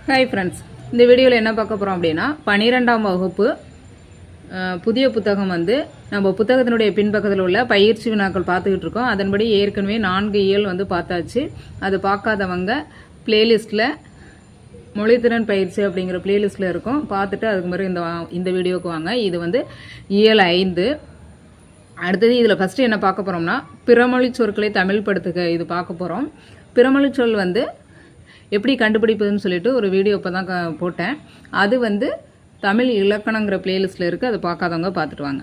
Hi friends, இந்த வீடியோவில் என்ன பார்க்க போகிறோம் அப்படின்னா 12ஆம் வகுப்பு புதிய புத்தகம் வந்து நம்ம புத்தகத்தினுடைய பின்பக்கத்தில் உள்ள பயிற்சி வினாக்கள் பார்த்துக்கிட்டு இருக்கோம். அதன்படி ஏற்கனவே 4 இயல் வந்து பார்த்தாச்சு. அது பார்க்காதவங்க பிளேலிஸ்ட்டில் மொழித்திறன் பயிற்சி அப்படிங்கிற பிளேலிஸ்ட்டில் இருக்கும். பார்த்துட்டு அதுக்கு மாதிரி இந்த வீடியோவுக்கு வாங்க. இது வந்து இயல் 5. அடுத்தது இதில் ஃபஸ்ட்டு என்ன பார்க்க போகிறோம்னா பிறமொழி சொற்களை தமிழ் படுத்துக. இது பார்க்க போகிறோம். பிறமொழி சொல் வந்து எப்படி கண்டுபிடிப்பதுன்னு சொல்லிட்டு ஒரு வீடியோ இப்போ தான் போட்டேன். அது வந்து தமிழ் இலக்கணங்கிற பிளேலிஸ்ட்டில் இருக்குது. அதை பார்க்காதவங்க பார்த்துட்டு வாங்க.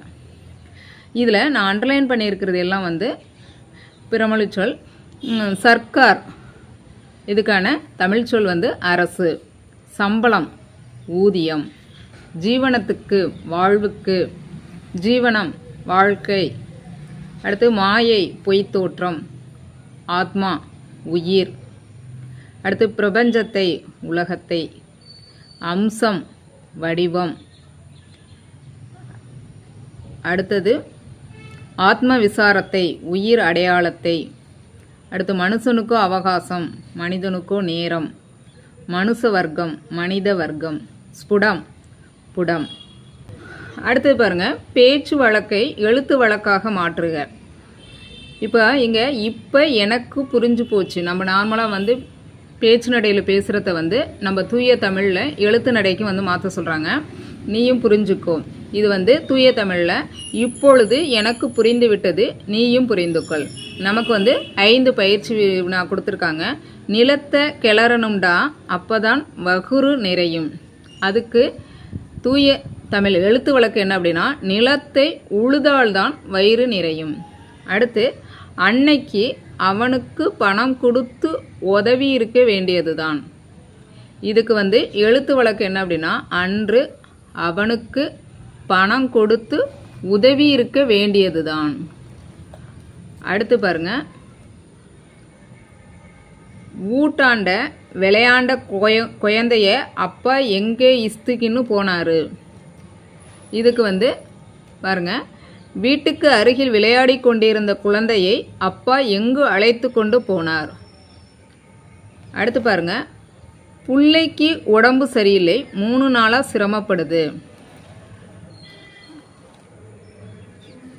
இதில் நான் அண்டர்லைன் பண்ணியிருக்கிறது எல்லாம் வந்து பிறமொழி சொல். சர்க்கார் இதுக்கான தமிழ் சொல் வந்து அரசு. சம்பளம் ஊதியம். ஜீவனத்துக்கு வாழ்வுக்கு. ஜீவனம் வாழ்க்கை. அடுத்து மாயை பொய்த்தோற்றம். ஆத்மா உயிர். அடுத்து பிரபஞ்சத்தை உலகத்தை. அம்சம் வடிவம். அடுத்தது ஆத்ம விசாரத்தை உயிர் அடையாளத்தை. அடுத்து மனுஷனுக்கோ அவகாசம் மனிதனுக்கோ நேரம். மனுஷ வர்க்கம் மனித வர்க்கம். ஸ்புடம் புடம். அடுத்தது பாருங்க, பேச்சு வழக்கை எழுத்து வழக்காக மாற்றுக. இப்போ இங்கே இப்போ எனக்கு புரிஞ்சு போச்சு. நம்ம நார்மலாக வந்து பேச்சு நடையில் பேசுகிறத வந்து நம்ம தூய தமிழில் எழுத்து நடைக்கு வந்து மாற்ற சொல்கிறாங்க. நீயும் புரிஞ்சுக்கோ. இது வந்து தூய தமிழில் இப்பொழுது எனக்கு புரிந்து விட்டது, நீயும் புரிந்துக்கொள். நமக்கு வந்து 5 பயிற்சி நான் கொடுத்துருக்காங்க. நிலத்தை கிளறணும்டா அப்போதான் வகுறு நிறையும். அதுக்கு தூய தமிழ் எழுத்து வழக்கு என்ன அப்படின்னா நிலத்தை உழுதால்தான் வயிறு நிறையும். அடுத்து அன்னைக்கு அவனுக்கு பணம் கொடுத்து உதவி இருக்க வேண்டியதுதான். இதுக்கு வந்து எழுத்து வழக்கு என்ன அப்படின்னா அன்று அவனுக்கு பணம் கொடுத்து உதவி இருக்க வேண்டியதுதான். அடுத்து பாருங்க, ஊட்டாண்ட விளையாண்ட குழந்தைய அப்பா எங்கே இஸ்துக்கின்னு போனாரு. இதுக்கு வந்து பாருங்க, வீட்டுக்கு அருகில் விளையாடி கொண்டிருந்த குழந்தையை அப்பா எங்கு அழைத்து கொண்டு போனார். அடுத்து பாருங்க, புள்ளைக்கு உடம்பு சரியில்லை 3 நாளாக சிரமப்படுது.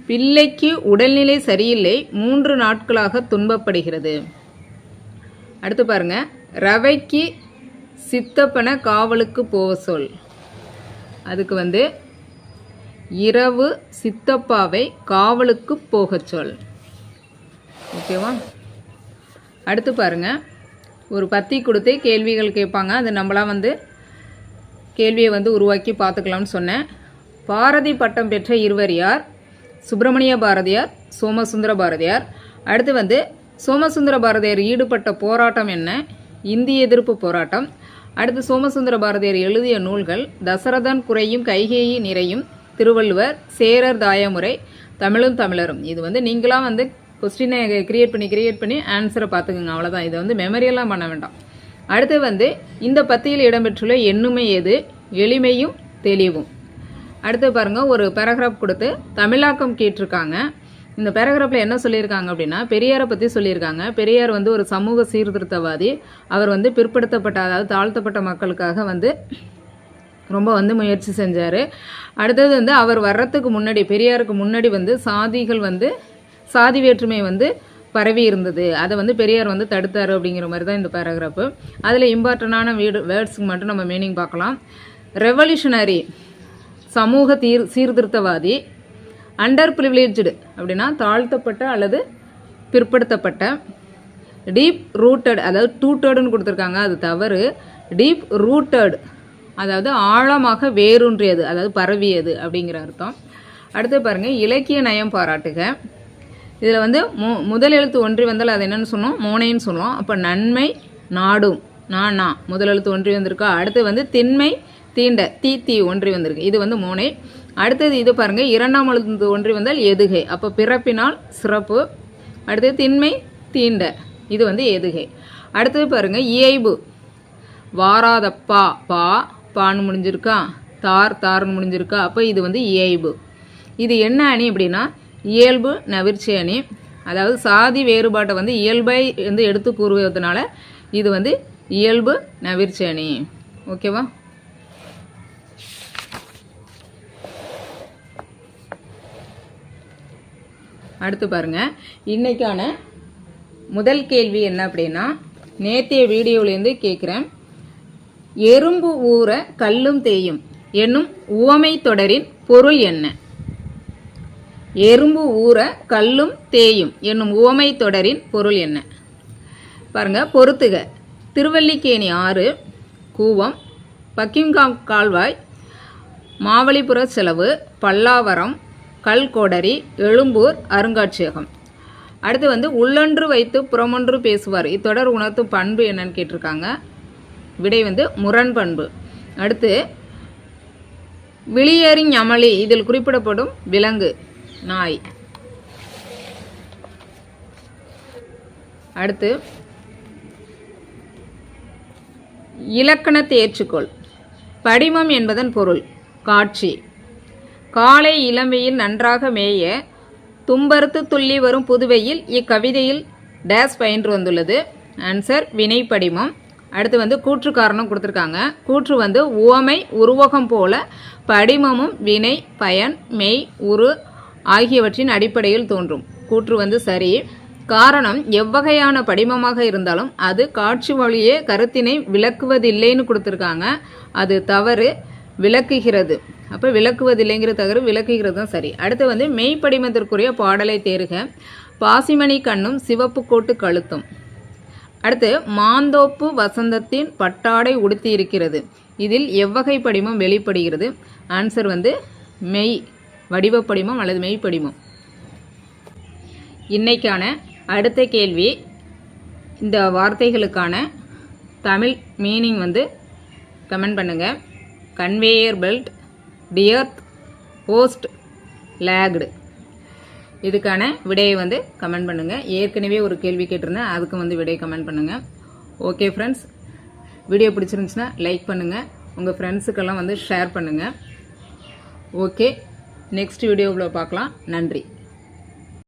பிள்ளைக்கு உடல்நிலை சரியில்லை 3 நாட்களாக துன்பப்படுகிறது. அடுத்து பாருங்க, ரவைக்கு சித்தப்பன காவலுக்கு போக சொல். அதுக்கு வந்து இரவு சித்தப்பாவை காவலுக்கு போக சொல். ஓகேவா? அடுத்து பாருங்க, ஒரு பத்தி கொடுத்து கேள்விகள் கேட்பாங்க. அது நம்மளாம் வந்து கேள்வியை வந்து உருவாக்கி பார்த்துக்கலாம்னு சொன்னேன். பாரதி பட்டம் பெற்ற இருவர் யார்? சுப்பிரமணிய பாரதியார், சோமசுந்தர பாரதியார். அடுத்து வந்து சோமசுந்தர பாரதியார் ஈடுபட்ட போராட்டம் என்ன? இந்திய எதிர்ப்பு போராட்டம். அடுத்து சோமசுந்தர பாரதியார் எழுதிய நூல்கள் தசரதன் குறையும் கைகேயி நிறையும், திருவள்ளுவர், சேரர் தாயமுறை, தமிழும் தமிழரும். இது வந்து நீங்களாம் வந்து கொஸ்டினை கிரியேட் பண்ணி ஆன்சரை பார்த்துக்குங்க. அவ்வளோதான். இதை வந்து மெமரியெல்லாம் பண்ண வேண்டாம். அடுத்து வந்து இந்த பத்தியில் இடம்பெற்றுள்ள எண்ணுமை எது? எளிமையும் தெளிவும். அடுத்து பாருங்கள், ஒரு பேராகிராஃப் கொடுத்து தமிழாக்கம் கேட்டிருக்காங்க. இந்த பேராகிராஃபில் என்ன சொல்லியிருக்காங்க அப்படின்னா பெரியாரை பற்றி சொல்லியிருக்காங்க. பெரியார் வந்து ஒரு சமூக சீர்திருத்தவாதி. அவர் வந்து பிற்படுத்தப்பட்ட அதாவது தாழ்த்தப்பட்ட மக்களுக்காக வந்து ரொம்ப வந்து முயற்சி செஞ்சார். அடுத்தது வந்து அவர் வர்றதுக்கு முன்னாடி பெரியாருக்கு முன்னாடி வந்து சாதிகள் வந்து சாதி வேற்றுமை வந்து பரவி இருந்தது. அதை வந்து பெரியார் வந்து தடுத்தார் அப்படிங்கிற மாதிரி தான் இந்த பேராகிராஃபு. அதில் இம்பார்ட்டண்டான வேர்ட்ஸுக்கு மட்டும் நம்ம மீனிங் பார்க்கலாம். ரெவல்யூஷனரி சமூக சீர்திருத்தவாதி. அண்டர் ப்ரிவிலேஜ்டு அப்படின்னா தாழ்த்தப்பட்ட அல்லது பிற்படுத்தப்பட்ட. டீப் ரூட்டட் அதாவது டூட்டடுன்னு கொடுத்துருக்காங்க, அது தவறு. டீப் ரூட்டட் அதாவது ஆழமாக வேரூன்றியது அதாவது பரவியது அப்படிங்கிற அர்த்தம். அடுத்து பாருங்கள், இலக்கிய நயம் பாராட்டுக. இதில் வந்து முதல் எழுத்து ஒன்றி வந்தால் அது என்னென்னு சொன்னோம்? மோனைன்னு சொல்லுவோம். அப்போ நன்மை நாடும் நானா முதல் எழுத்து ஒன்றி வந்திருக்கா. அடுத்து வந்து திண்மை தீண்ட தீ ஒன்றி வந்திருக்கு. இது வந்து மோனை. அடுத்தது இது பாருங்கள், 2ஆம் எழுத்து ஒன்றி வந்தால் எதுகை. அப்போ பிறப்பினால் சிறப்பு. அடுத்தது திண்மை தீண்ட இது வந்து எதுகை. அடுத்தது பாருங்கள், இயைபு. வாராதப்பா பா பான்னு முடிஞ்சிருக்கா, தார்னு முடிஞ்சிருக்கா. அப்போ இது வந்து இயைபு. இது என்ன அணி அப்படின்னா இயல்பு நவிர்ச்சி அணி. அதாவது சாதி வேறுபாட்டை வந்து இயல்பை வந்து எடுத்து கூறுவதனால இது வந்து இயல்பு நவிர்ச்சி அணி. ஓகேவா? அடுத்து பாருங்க, இன்னைக்கான முதல் கேள்வி என்ன அப்படின்னா, நேற்றைய வீடியோவிலேருந்து கேட்குறேன். எறும்பு ஊற கல்லும் தேயும் என்னும் உவமை தொடரின் பொருள் என்ன? எறும்பு ஊற கல்லும் தேயும் என்னும் உவமை தொடரின் பொருள் என்ன? பாருங்க, பொறுத்துக. திருவல்லிக்கேணி ஆறு, கூவம், பக்கிங்காம் கால்வாய், மாவலிபுர செலவு, பல்லாவரம், கல்கோடரி, எழும்பூர் அருங்காட்சியகம். அடுத்து உள்ளொன்று வைத்து புறமொன்று பேசுவார். இத்தொடர் உணர்த்தும் பண்பு என்னன்னு கேட்டிருக்காங்க. விடை முரண்பண்பு. அடுத்து விளியேறிங் அமளி, இதில் குறிப்பிடப்படும் விலங்கு நாய். அடுத்து இலக்கணத்தை ஏற்றுக்கொள். படிமம் என்பதன் பொருள் காட்சி. காலை இளமையில் நன்றாக மேய தும்பறுத்து துள்ளி வரும் புதுவையில் இக்கவிதையில் டேஸ் பயின்று வந்துள்ளது. ஆன்சர் வினைப்படிமம். அடுத்து கூற்று காரணம் கொடுத்துருக்காங்க. கூற்று உவமை உருவகம் போல படிமமும் வினை பயன் மெய் உரு ஆகியவற்றின் அடிப்படையில் தோன்றும். கூற்று சரி. காரணம் எவ்வகையான படிமமாக இருந்தாலும் அது காட்சி வழியே கருத்தினை விளக்குவதில்லைன்னு கொடுத்துருக்காங்க. அது தவறு, விளக்குகிறது. அப்போ விளக்குவதில்லைங்கிற தவறு, விளக்குகிறது தான் சரி. அடுத்து மெய்ப்படிமத்திற்குரிய பாடலை தேர்க. பாசிமணி கண்ணும் சிவப்பு கோட்டு கழுத்தும். அடுத்து மாந்தோப்பு வசந்தத்தின் பட்டாடை உடுத்தி இருக்கிறது. இதில் எவ்வகை படிமம் வெளிப்படுகிறது? ஆன்சர் மெய் வடிவப்படிமம் அல்லது மெய்ப்படிமம். இன்னைக்கான அடுத்த கேள்வி, இந்த வார்த்தைகளுக்கான தமிழ் மீனிங் கமெண்ட் பண்ணுங்க. Conveyor belt, dearth, post, lacked. இதுக்கான விடையை கமெண்ட் பண்ணுங்கள். ஏற்கனவே ஒரு கேள்வி கேட்டிருந்தேன், அதுக்கு விடையை கமெண்ட் பண்ணுங்கள். ஓகே ஃப்ரெண்ட்ஸ், வீடியோ பிடிச்சிருந்துச்சுன்னா லைக் பண்ணுங்கள், உங்கள் ஃப்ரெண்ட்ஸுக்கெல்லாம் ஷேர் பண்ணுங்கள். ஓகே, நெக்ஸ்ட் வீடியோவில் பார்க்கலாம். நன்றி.